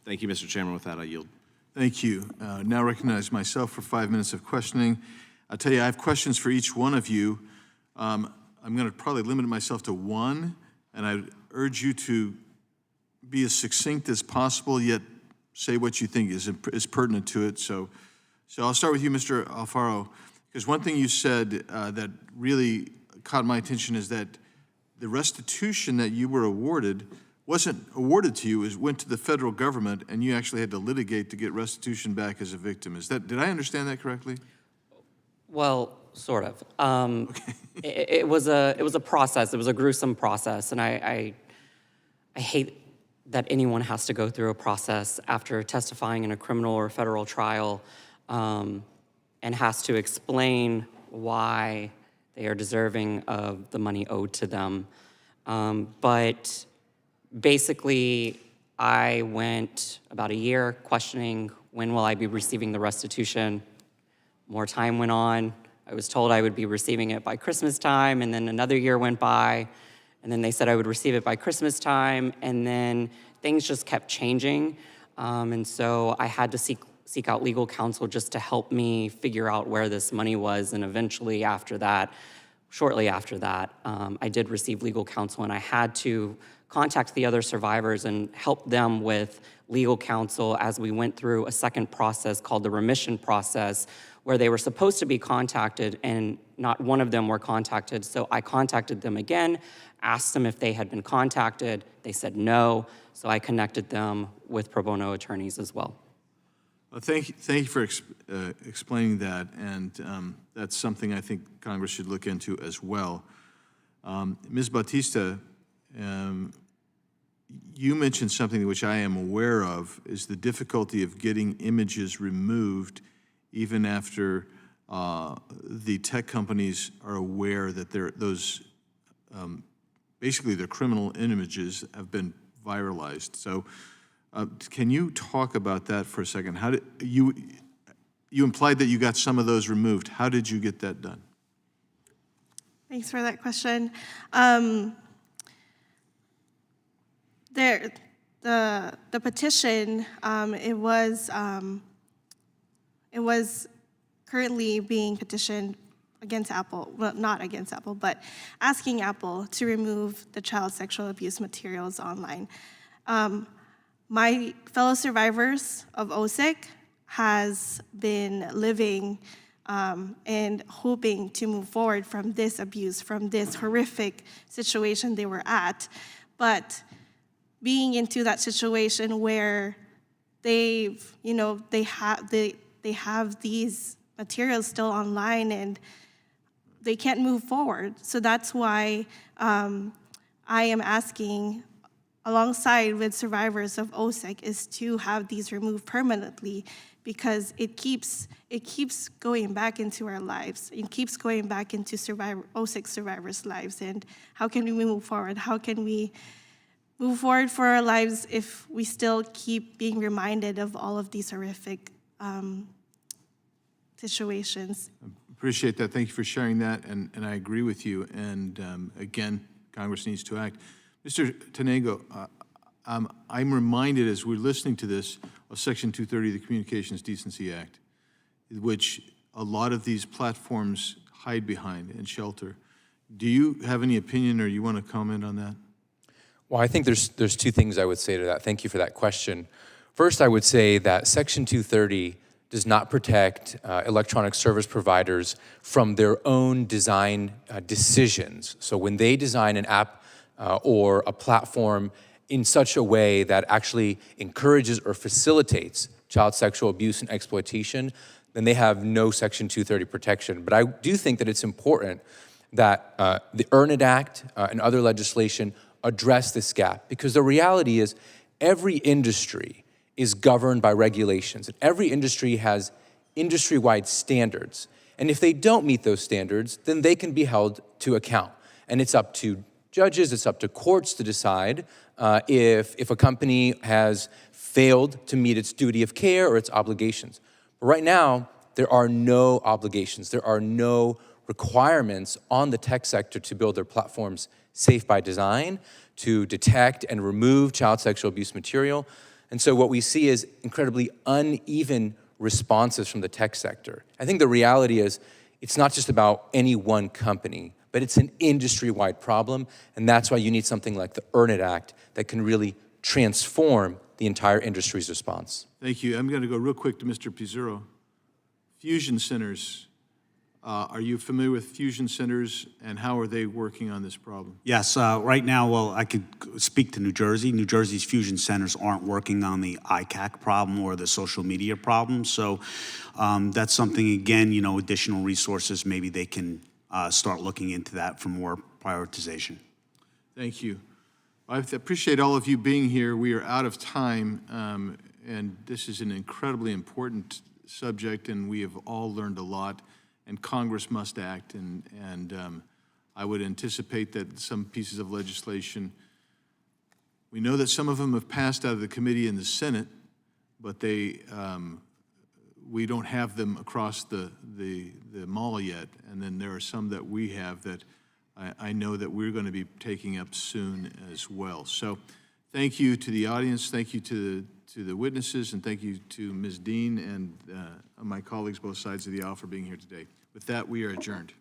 Thank you, Mr. Chairman. With that, I yield. Thank you. Now recognize myself for 5 minutes of questioning. I'll tell you, I have questions for each one of you. I'm going to probably limit myself to one, and I urge you to be as succinct as possible, yet say what you think is pertinent to it. So I'll start with you, Mr. Alfaro, because one thing you said that really caught my attention is that the restitution that you were awarded wasn't awarded to you, it went to the federal government, and you actually had to litigate to get restitution back as a victim. Did I understand that correctly? Well, sort of. Okay. it was a process. It was a gruesome process, and I hate that anyone has to go through a process after testifying in a criminal or federal trial, and has to explain why they are deserving of the money owed to them. But basically, I went about a year questioning, when will I be receiving the restitution? More time went on. I was told I would be receiving it by Christmas time, and then another year went by, and then they said I would receive it by Christmas time, and then things just kept changing. And so I had to seek out legal counsel just to help me figure out where this money was, and eventually after that, shortly after that, I did receive legal counsel, and I had to contact the other survivors and help them with legal counsel as we went through a second process called the remission process, where they were supposed to be contacted and not one of them were contacted. So I contacted them again, asked them if they had been contacted. They said no, so I connected them with pro bono attorneys as well. Thank you for explaining that, and that's something I think Congress should look into as well. Ms. Bautista, you mentioned something which I am aware of, is the difficulty of getting images removed even after the tech companies are aware that basically their criminal images have been viralized. So can you talk about that for a second? How did you implied that you got some of those removed. How did you get that done? Thanks for that question. The petition, it was currently being petitioned against Apple, well, not against Apple, but asking Apple to remove the child sexual abuse materials online. My fellow survivors of OSIC has been living and hoping to move forward from this abuse, from this horrific situation they were at, but being into that situation where they have these materials still online and they can't move forward. So that's why I am asking, alongside with survivors of OSIC, is to have these removed permanently, because it keeps going back into our lives. It keeps going back into OSIC survivors' lives. And how can we move forward? How can we move forward for our lives if we still keep being reminded of all of these horrific situations? Appreciate that. Thank you for sharing that, and I agree with you. And again, Congress needs to act. Mr. Tanego, I'm reminded as we're listening to this of Section 230 of the Communications Decency Act, which a lot of these platforms hide behind and shelter. Do you have any opinion, or you want to comment on that? Well, I think there's two things I would say to that. Thank you for that question. First, I would say that Section 230 does not protect electronic service providers from their own design decisions. So when they design an app or a platform in such a way that actually encourages or facilitates child sexual abuse and exploitation, then they have no Section 230 protection. But I do think that it's important that the Earn It Act and other legislation address this gap, because the reality is every industry is governed by regulations, and every industry has industry-wide standards. And if they don't meet those standards, then they can be held to account. And it's up to judges, it's up to courts to decide if a company has failed to meet its duty of care or its obligations. But right now, there are no obligations, there are no requirements on the tech sector to build their platforms safe by design, to detect and remove child sexual abuse material. And so what we see is incredibly uneven responses from the tech sector. I think the reality is it's not just about any one company, but it's an industry-wide problem, and that's why you need something like the Earn It Act that can really transform the entire industry's response. Thank you. I'm going to go real quick to Mr. Pizzurro. Fusion centers, are you familiar with fusion centers, and how are they working on this problem? Yes, right now, well, I could speak to New Jersey. New Jersey's fusion centers aren't working on the ICAC problem or the social media problem. So that's something, again, you know, additional resources, maybe they can start looking into that for more prioritization. Thank you. I appreciate all of you being here. We are out of time, and this is an incredibly important subject, and we have all learned a lot, and Congress must act, and I would anticipate that some pieces of legislation, we know that some of them have passed out of the committee in the Senate, but they, we don't have them across the mall yet, and then there are some that we have that I know that we're going to be taking up soon as well. So thank you to the audience, thank you to the witnesses, and thank you to Ms. Dean and my colleagues both sides of the aisle for being here today. With that, we are adjourned.